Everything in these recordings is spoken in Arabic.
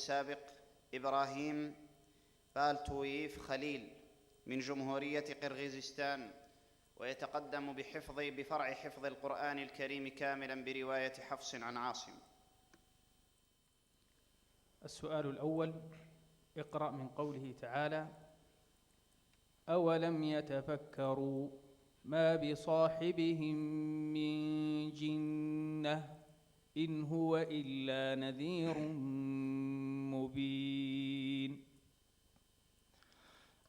المتسابق إبراهيم بالتويف خليل من جمهورية قرغيزستان، ويتقدم بفرع حفظ القرآن الكريم كاملا برواية حفص عن عاصم. السؤال الأول: اقرأ من قوله تعالى: أولم يتفكروا ما بصاحبهم من جنة إن هو إلا نذير مبين.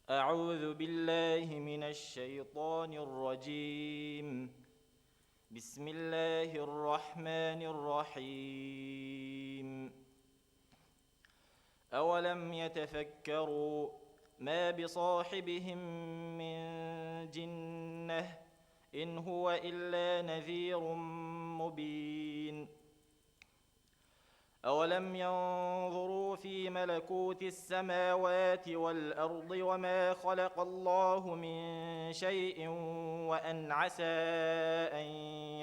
أعوذ بالله من الشيطان الرجيم. بسم الله الرحمن الرحيم. أولم يتفكروا ما بصاحبهم من جنة إن هو إلا نذير مبين. أولم ينظروا في ملكوت السماوات والأرض وما خلق الله من شيء وأن عسى أن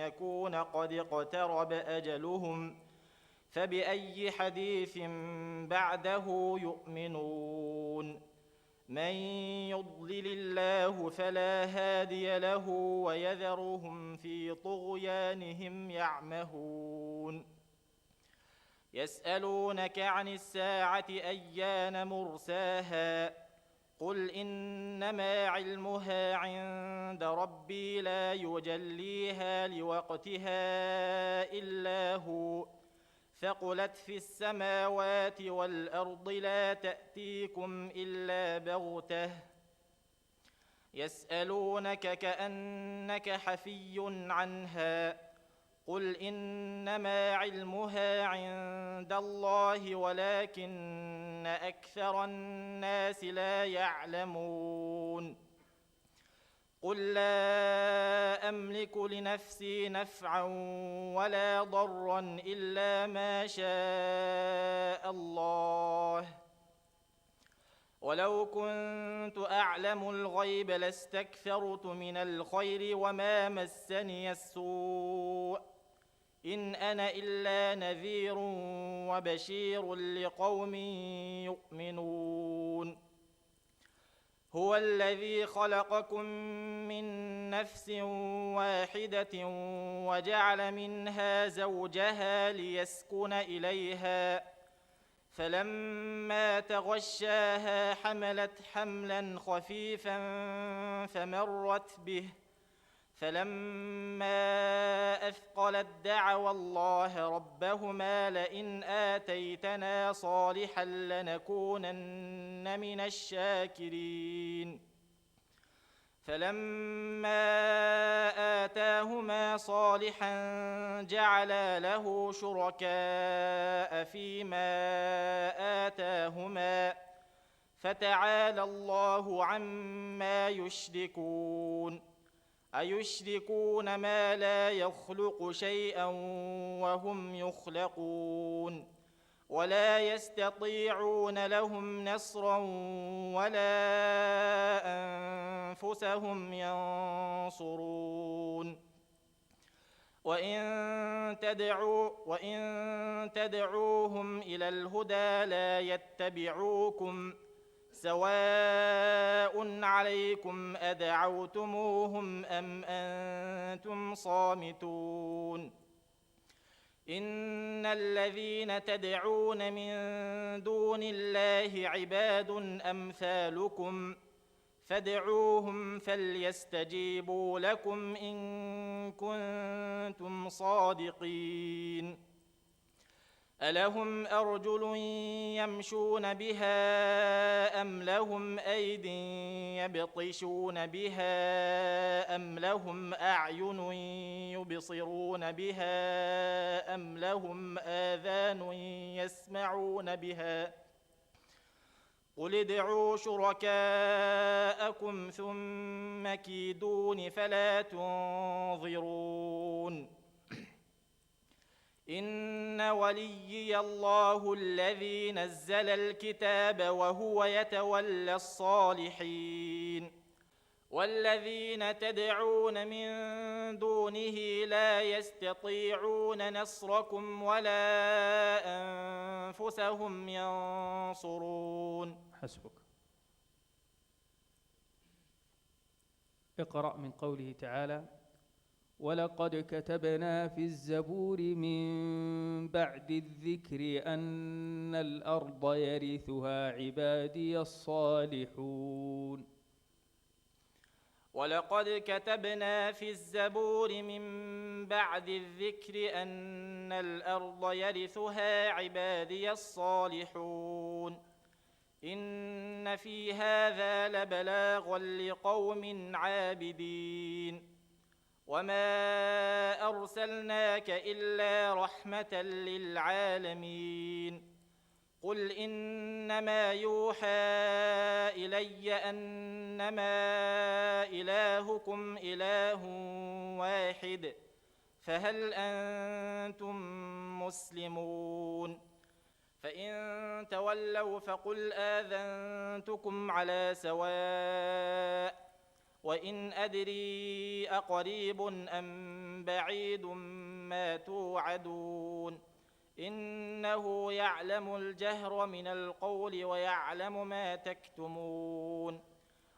يكون قد اقترب أجلهم فبأي حديث بعده يؤمنون. من يضلل الله فلا هادي له ويذرهم في طغيانهم يعمهون. يسألونك عن الساعة أيان مرساها قل إنما علمها عند ربي لا يجليها لوقتها إلا هو ثقلت في السماوات والأرض لا تأتيكم إلا بغتة. يسألونك كأنك حفي عنها قل إنما علمها عند الله ولكن أكثر الناس لا يعلمون. قل لا أملك لنفسي نفعا ولا ضرا إلا ما شاء الله ولو كنت أعلم الغيب لاستكثرت من الخير وما مسني السوء إن أنا إلا نذير وبشير لقوم يؤمنون. هو الذي خلقكم من نفس واحدة وجعل منها زوجها ليسكن إليها فلما تغشاها حملت حملا خفيفا فمرت به فلما أثقلت دعوا الله ربهما لئن آتيتنا صالحا لنكونن من الشاكرين. فلما آتاهما صالحا جعلا له شركاء فيما آتاهما فتعالى الله عما يشركون. أيشركون ما لا يخلق شيئا وهم يخلقون ولا يستطيعون لهم نصرا ولا أنفسهم ينصرون. وإن تدعوهم إلى الهدى لا يتبعوكم سواء عليكم أدعوتموهم أم أنتم صامتون. إن الذين تدعون من دون الله عباد أمثالكم فادعوهم فليستجيبوا لكم إن كنتم صادقين. ألهم أرجل يمشون بها أم لهم أيد يبطشون بها أم لهم أعين يبصرون بها أم لهم آذان يسمعون بها قل ادعوا شركاءكم ثم كيدون فلا تنظرون. إن وليي الله الذي نزل الكتاب وهو يتولى الصالحين والذين تدعون من دونه لا يستطيعون نصركم ولا أنفسهم ينصرون. حسبك. اقرأ من قوله تعالى: ولقد كتبنا في الزبور من بعد الذكر أن الأرض يرثها عبادي الصالحون. ولقد كتبنا في الزبور من بعد الذكر أن الأرض يرثها عبادي الصالحون. إن في هذا لبلاغا لقوم عابدين. وما أرسلناك إلا رحمة للعالمين. قل إنما يوحى إلي أنما إلهكم إله واحد فهل أنتم مسلمون؟ فإن تولوا فقل آذنتكم على سواء وإن أدري أقريب أم بعيد ما توعدون إنه يعلم الجهر من القول ويعلم ما تكتمون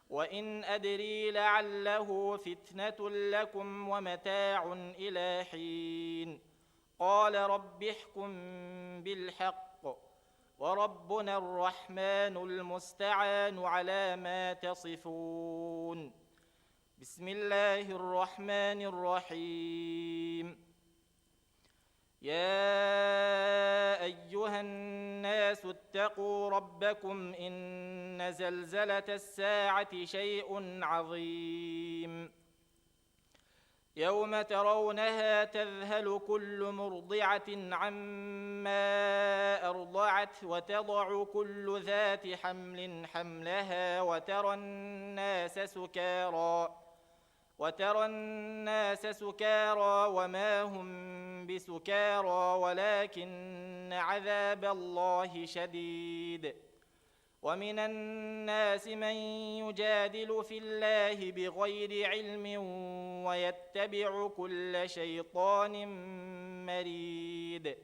وإن أدري لعله فتنة لكم ومتاع إلى حين قال رب احكم بالحق وربنا الرحمن المستعان على ما تصفون. بسم الله الرحمن الرحيم. يا أيها الناس اتقوا ربكم إن زلزلة الساعة شيء عظيم. يوم ترونها تذهل كل مرضعة عما أرضعت وتضع كل ذات حمل حملها وترى الناس سكارى وما هم بسكارى ولكن عذاب الله شديد. ومن الناس من يجادل في الله بغير علم ويتبع كل شيطان مريد.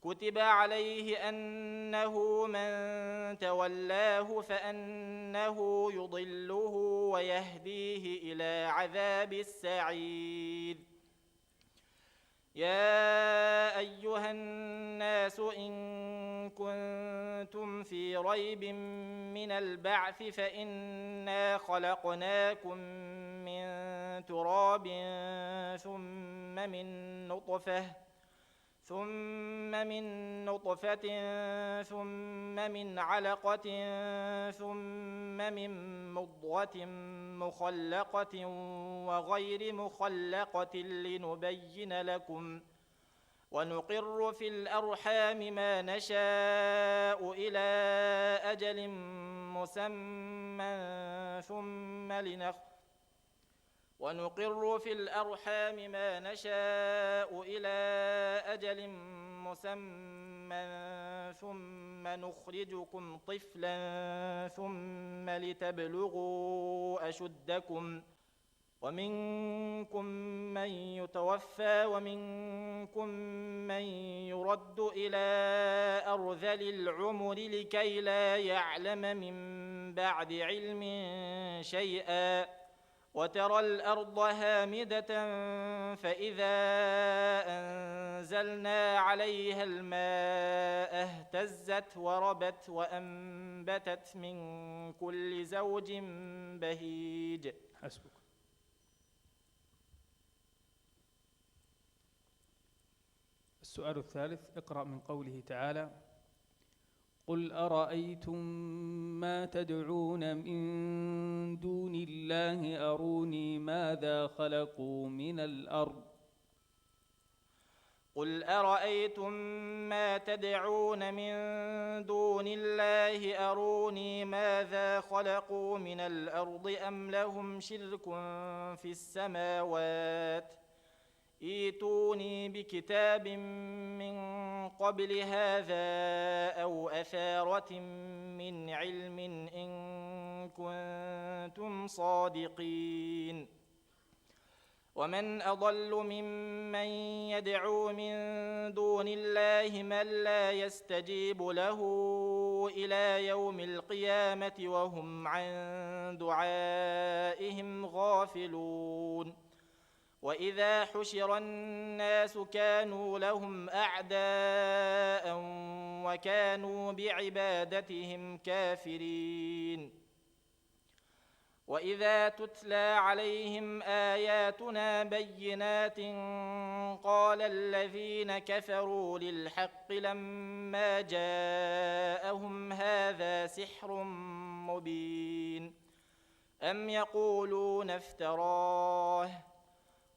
كتب عليه أنه من تولاه فأنه يضله ويهديه إلى عذاب السعير. يا أيها الناس إن كنتم في ريب من البعث فإنا خلقناكم من تراب ثم من نطفة ثم من علقة ثم من مضغة مخلقة وغير مخلقة لنبين لكم ونقر في الأرحام ما نشاء إلى أجل مسمى ثم نخرجكم طفلا ثم لتبلغوا أشدكم ومنكم من يتوفى ومنكم من يرد إلى أرذل العمر لكي لا يعلم من بعد علم شيئا وترى الأرض هامدة فإذا أنزلنا عليها الماء اهتزت وربت وأنبتت من كل زوج بهيج. حسبك. السؤال الثالث، اقرأ من قوله تعالى: قل أرأيتم ما تدعون من دون الله أروني ماذا خلقوا من الأرض. قل أرأيتم ما تدعون من دون الله أروني ماذا خلقوا من الأرض أم لهم شرك في السماوات ائتوني بكتاب من قبل هذا أو أثارة من علم إن كنتم صادقين. ومن أضل ممن يدعو من دون الله من لا يستجيب له إلى يوم القيامة وهم عن دعائهم غافلون. وإذا حشر الناس كانوا لهم أعداء وكانوا بعبادتهم كافرين. وإذا تتلى عليهم آياتنا بينات قال الذين كفروا للحق لما جاءهم هذا سحر مبين أم يقولون افتراه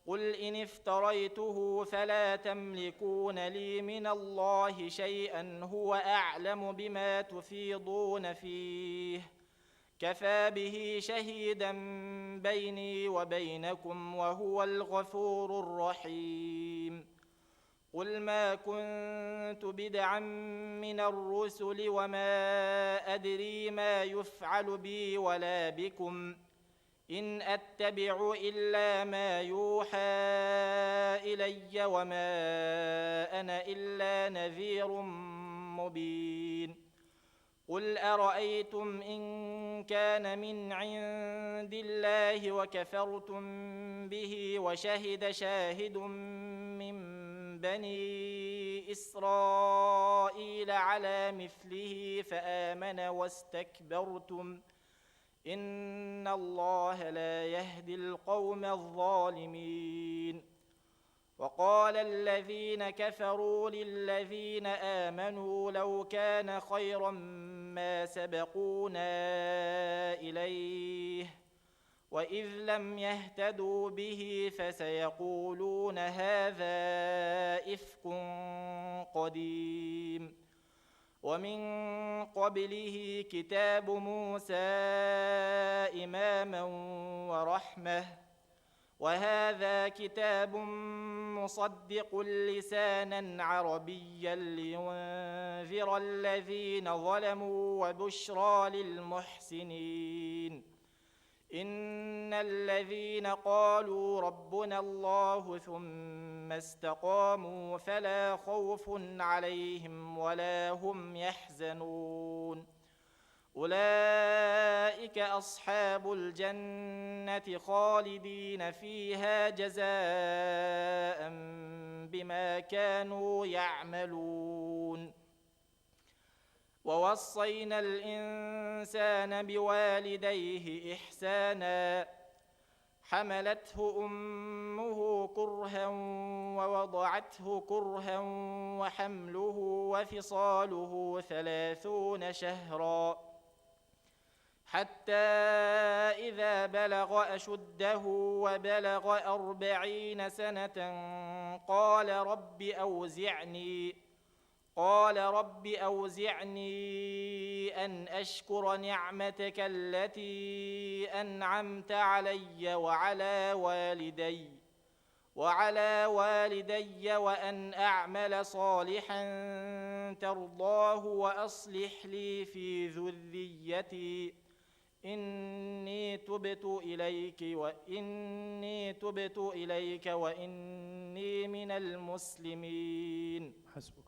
قل إن افتريته فلا تملكون لي من الله شيئا هو أعلم بما تفيضون فيه كفى به شهيدا بيني وبينكم وهو الغفور الرحيم. قل ما كنت بدعا من الرسل وما أدري ما يفعل بي ولا بكم إن أتبع إلا ما يوحى إلي وما أنا إلا نذير مبين. قل أرأيتم إن كان من عند الله وكفرتم به وشهد شاهد من بني إسرائيل على مثله فآمن واستكبرتم إن الله لا يهدي القوم الظالمين. وقال الذين كفروا للذين آمنوا لو كان خيرا ما سبقونا إليه وإذ لم يهتدوا به فسيقولون هذا إفك قديم. ومن قبله كتاب موسى إماما ورحمة وهذا كتاب مصدق لسانا عربيا لينذر الذين ظلموا وبشرى للمحسنين. إن الذين قالوا ربنا الله ثم استقاموا فلا خوف عليهم ولا هم يحزنون أولئك أصحاب الجنة خالدين فيها جزاء بما كانوا يعملون. ووصينا الإنسان بوالديه إحسانا حملته أمه كرها ووضعته كرها وحمله وفصاله 30 شهرا حتى إذا بلغ أشده وبلغ 40 سنة قال رب أوزعني أن أشكر نعمتك التي أنعمت علي وعلى والدي وأن أعمل صالحا ترضاه وأصلح لي في ذريتي إني تبت إليك وإني من المسلمين. حسبك.